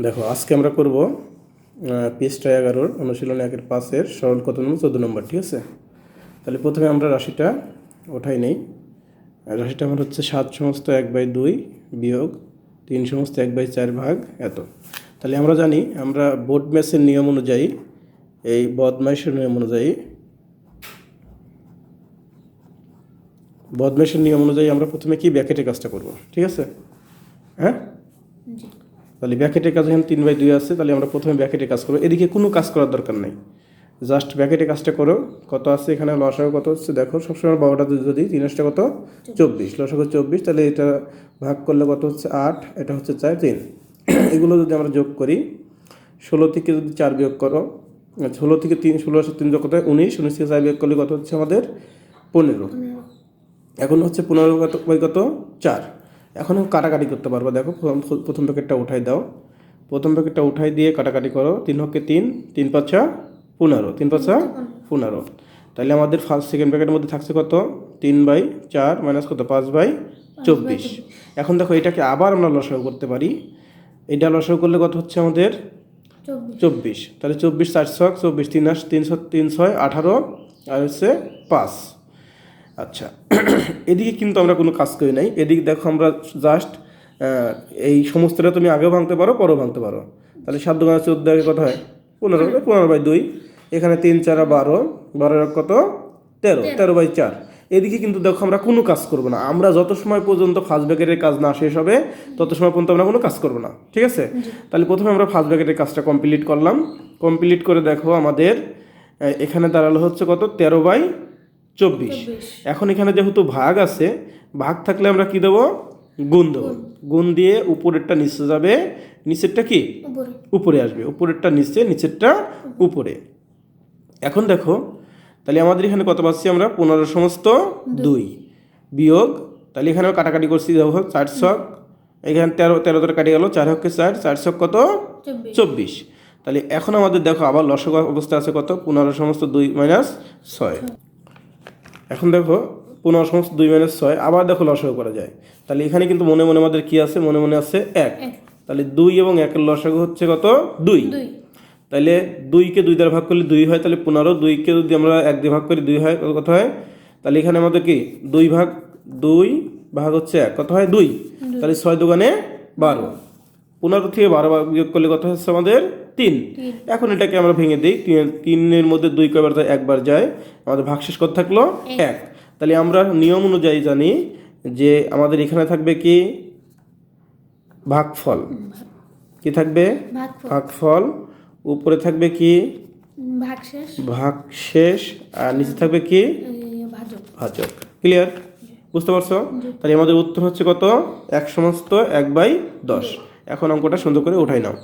দেখো আজকে আমরা করব পৃষ্ঠা 11 অনুশীলন 1-5 সরল কত নম্বর 14 নম্বর। ঠিক আছে, তাহলে প্রথমে আমরা রাশিটা ওঠাই নেই। রাশিটা আমার হচ্ছে 7/1/2 বিয়োগ 3/1/4 ভাগ এত। তাহলে আমরা জানি আমরা বোর্ডম্যাশের নিয়ম অনুযায়ী, এই বদমাইশের নিয়ম অনুযায়ী আমরা প্রথমে কি ব্র্যাকেটের কাজটা করব। ঠিক আছে, হ্যাঁ, তাহলে ব্র্যাকেটের কাজ এখানে 3/2 আছে, তাহলে আমরা প্রথমে ব্র্যাকেটের কাজ করবো। এদিকে কোনো কাজ করার দরকার নেই, জাস্ট ব্র্যাকেটের কাজটা করো। কত আছে এখানে, লসাগু কত হচ্ছে দেখো, সবসময় 12টা যদি 3 কত 24, লসাগু 24, তাহলে এটা ভাগ করলে কত হচ্ছে 8, এটা হচ্ছে 4, 3। এগুলো যদি আমরা যোগ করি, 16 থেকে যদি 4 বিয়োগ করো, 16 থেকে 3, 16 যোগ কত হয় 19, 19 থেকে 4 বিয়োগ করলে কত হচ্ছে আমাদের 15। এখন হচ্ছে 15 কত 4। এখন কাটাকাটি করতে পারবো। দেখো প্রথম প্যাকেটটা উঠাই দাও, প্রথম প্যাকেটটা উঠাই দিয়ে কাটাকাটি করো। 3 হকে 3, 3 5 15, 3 5 15। তাহলে আমাদের ফার্স্ট সেকেন্ড প্যাকেটের মধ্যে থাকছে কত 3/4 মাইনাস কত 5/24। এখন দেখো এটাকে আবার আমরা লসাগু করতে পারি। এটা লসাগু করলে কত হচ্ছে আমাদের 24। তাহলে 24 4 ছক 24, 3 8 3 6 18 আর হচ্ছে 5। আচ্ছা, এদিকে কিন্তু আমরা কোনো কাজ করি নাই। এদিকে দেখো আমরা জাস্ট এই সমস্তটা তুমি আগেও ভাঙতে পারো, পরেও ভাঙতে পারো। তাহলে 7 × 14 কত হয় 15, 15/2। এখানে 3 4 12, 12 কত 13, 13/4। এদিকে কিন্তু দেখো আমরা কোনো কাজ করবো না। আমরা যত সময় পর্যন্ত ফার্স্ট ব্র্যাকেটের কাজ না শেষ হবে তত সময় পর্যন্ত আমরা কোনো কাজ করবো না। ঠিক আছে, তাহলে প্রথমে আমরা ফার্স্ট ব্র্যাকেটের কাজটা কমপ্লিট করলাম। কমপ্লিট করে দেখো আমাদের এখানে দাঁড়ালো হচ্ছে কত 13/24। এখন এখানে যেহেতু ভাগ আছে, ভাগ থাকলে আমরা কি দেবো, গুণ দেবো। গুণ দিয়ে উপরেরটা নিচে যাবে, নিচেরটা কি উপরে আসবে, উপরেরটা নিচে, নিচেরটা উপরে। এখন দেখো তাহলে আমাদের এখানে কত পাচ্ছি আমরা 15/2 বিয়োগ, তাহলে এখানেও কাটাকাটি করছি। দেখো 4 ছক, এখানে 13 13 কাটি গেল, 4 হকে 4, 4 ছক কত 24। তাহলে এখন আমাদের দেখো আবার লসাগু অবস্থা আছে কত 15/2 - 6। এখন দেখো 15/2 - 6, আবার দেখো লসাগু করা যায়। তাহলে এখানে কিন্তু মনে মনে আমাদের কি আছে, মনে মনে আছে 1। তাহলে 2 এবং 1-এর লসাগু হচ্ছে কত 2। তাহলে 2কে 2 দ্বারা ভাগ করলে 2 হয়, তাহলে 15। 2কে যদি আমরা 1 দিয়ে ভাগ করি 2 হয়, কত হয়, তাহলে এখানে আমাদের কি 2 ভাগ হচ্ছে 1, কত হয় 2। তাহলে 6 দুগুণে 12, 15 থেকে 12 বিয়োগ করলে কত হচ্ছে আমাদের 3। এখন এটাকে আমরা ভেঙে দিই। 3-এর মধ্যে 2 কয়বার যায়, একবার যায়। আমাদের ভাগশেষ কত থাকলো 1। তাহলে আমরা নিয়ম অনুযায়ী জানি যে আমাদের এখানে থাকবে কি ভাগফল, কি থাকবে ভাগফল, উপরে থাকবে কি ভাগশেষ, আর নিচে থাকবে কি ভাজক। ক্লিয়ার, বুঝতে পারছো? তাহলে আমাদের উত্তর হচ্ছে কত 1/10। এখন অঙ্কটা সুন্দর করে উঠাই নাও।